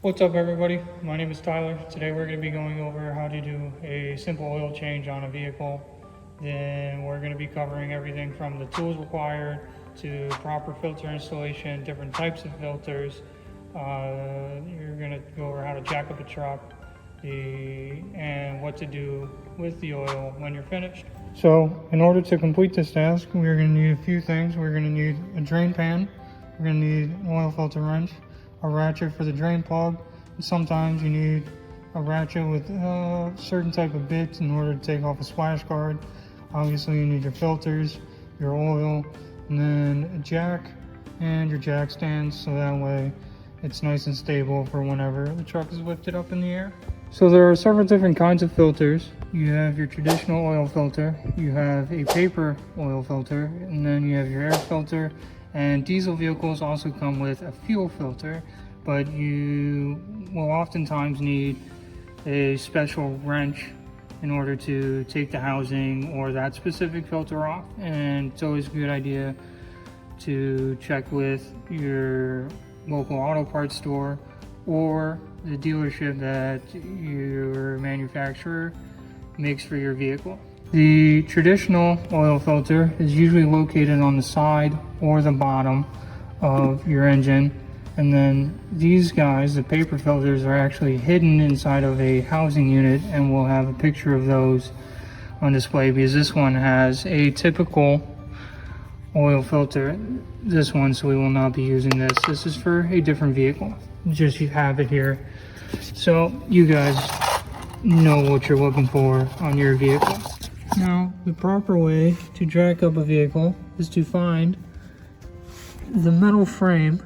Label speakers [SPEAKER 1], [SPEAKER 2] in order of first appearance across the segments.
[SPEAKER 1] What's up everybody, my name is Tyler. Today we're going to be going over how to do a simple oil change on a vehicle. Then we're going to be covering everything from the tools required to proper filter installation, different types of filters. You're going to go over how to jack up a truck and what to do with the oil when you're finished. So in order to complete this task, we're going to need a few things. We're going to need a drain pan, we're going to need an oil filter wrench, a ratchet for the drain plug. Sometimes you need a ratchet with a certain type of bits in order to take off a splash guard. Obviously you need your filters, your oil, and then a jack and your jack stands, so that way it's nice and stable for whenever the truck is lifted up in the air. So there are several different kinds of filters. You have your traditional oil filter, you have a paper oil filter, and then you have your air filter. And diesel vehicles also come with a fuel filter, but you will oftentimes need a special wrench in order to take the housing or that specific filter off. And it's always a good idea to check with your local auto parts store or the dealership that your manufacturer makes for your vehicle. The traditional oil filter is usually located on the side or the bottom of your engine, and then these guys, the paper filters, are actually hidden inside of a housing unit, and we'll have a picture of those on display because this one has a typical oil filter, this one, so we will not be using this. This is for a different vehicle. Just you have it here so you guys know what you're looking for on your vehicle. Now, the proper way to jack up a vehicle is to find the metal frame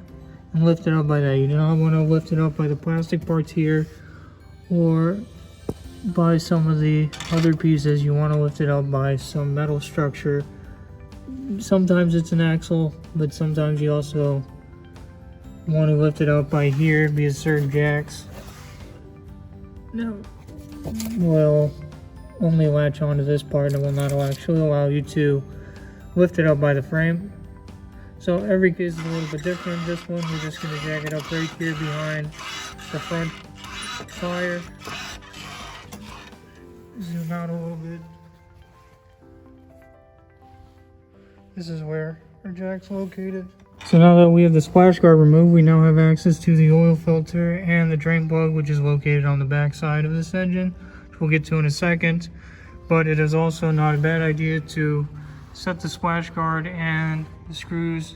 [SPEAKER 1] and lift it up by that. You do not want to lift it up by the plastic parts here or by some of the other pieces. You want to lift it up by some metal structure. Sometimes it's an axle, but sometimes you also want to lift it up by here because certain jacks will only latch onto this part and will not actually allow you to lift it up by the frame. So every case is a little bit different. This one, we're just going to jack it up right here behind the front tire. Zoom out a little bit. This is where our jack's located. So now that we have the splash guard removed, we now have access to the oil filter and the drain plug, which is located on the back side of this engine, which we'll get to in a second. But it is also not a bad idea to set the splash guard and the screws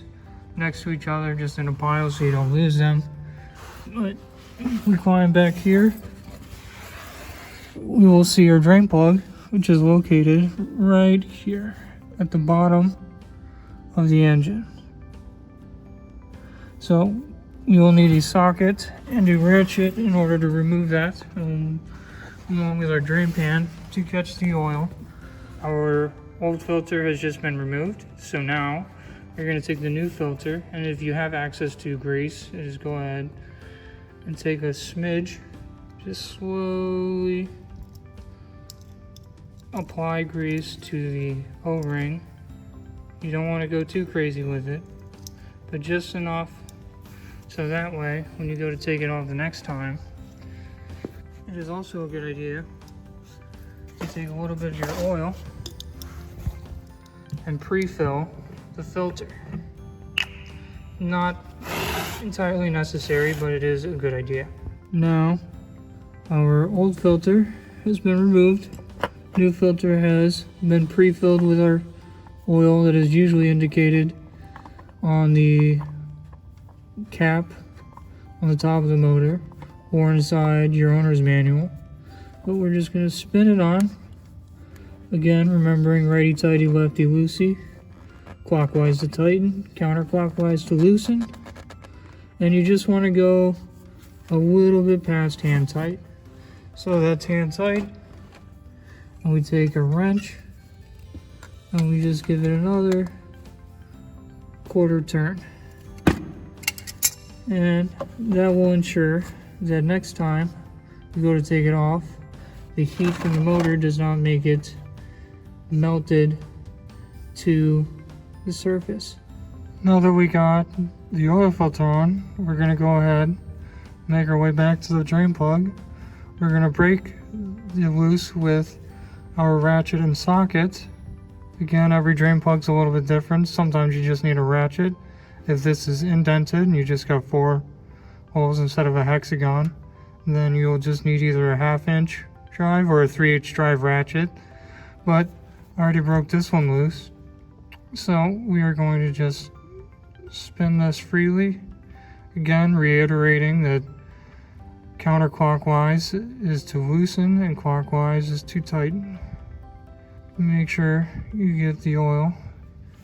[SPEAKER 1] next to each other just in a pile so you don't lose them. But if we climb back here, we will see our drain plug, which is located right here at the bottom of the engine. So we will need a socket and a ratchet in order to remove that, along with our drain pan to catch the oil. Our old filter has just been removed, so now we're going to take the new filter, and if you have access to grease, just go ahead and take a smidge, just slowly apply grease to the O-ring. You don't want to go too crazy with it, but just enough so that way when you go to take it off the next time, it is also a good idea to take a little bit of your oil and pre-fill the filter. Not entirely necessary, but it is a good idea. Now, our old filter has been removed. New filter has been pre-filled with our oil that is usually indicated on the cap on the top of the motor or inside your owner's manual. But we're just going to spin it on. Again, remembering righty-tighty, lefty-loosey. Clockwise to tighten, counterclockwise to loosen. And you just want to go a little bit past hand tight. So that's hand tight. And we take a wrench and we just give it another quarter turn. And that will ensure that next time we go to take it off, the heat from the motor does not make it melted to the surface. Now that we got the oil filter on, we're going to go ahead make our way back to the drain plug. We're going to break it loose with our ratchet and socket. Again, every drain plug's a little bit different. Sometimes you just need a ratchet. If this is indented and you just got 4 holes instead of a hexagon, then you'll just need either a 1/2 inch drive or a 3/8 drive ratchet. But I already broke this one loose, so we are going to just spin this freely. Again, reiterating that counterclockwise is to loosen and clockwise is to tighten. Make sure you get the oil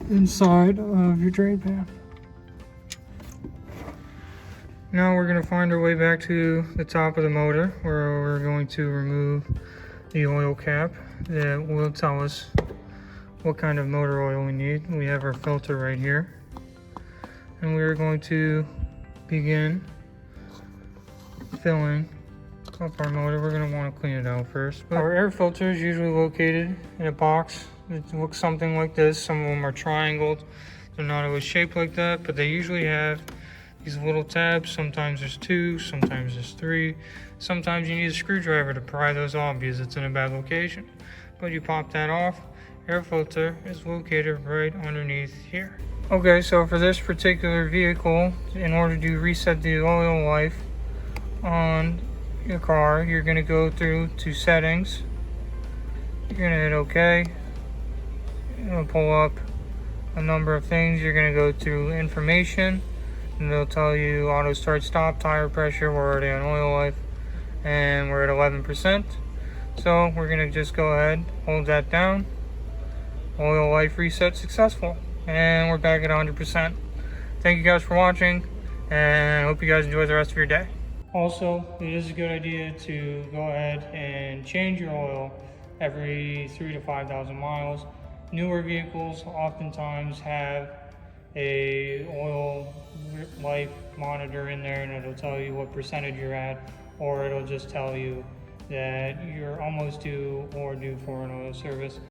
[SPEAKER 1] inside of your drain pan. Now we're going to find our way back to the top of the motor, where we're going to remove the oil cap that will tell us what kind of motor oil we need. We have our filter right here, and we're going to begin filling up our motor. We're going to want to clean it out first. But our air filter is usually located in a box. It looks something like this. Some of them are triangled. They're not always shaped like that, but they usually have these little tabs. Sometimes there's 2, sometimes there's 3. Sometimes you need a screwdriver to pry those off because it's in a bad location. But you pop that off. Air filter is located right underneath here. Okay, so for this particular vehicle, in order to reset the oil life on your car, you're going to go through to settings. You're going to hit OK. You're going to pull up a number of things. You're going to go to information, and they'll tell you auto start stop, tire pressure. We're already on oil life and we're at 11%. So we're going to just go ahead, hold that down. Oil life reset successful, and we're back at 100%. Thank you guys for watching, and I hope you guys enjoy the rest of your day. Also, it is a good idea to go ahead and change your oil every 3,000 to 5,000 miles. Newer vehicles oftentimes have a oil life monitor in there, and it'll tell you what percentage you're at, or it'll just tell you that you're almost due or due for an oil service.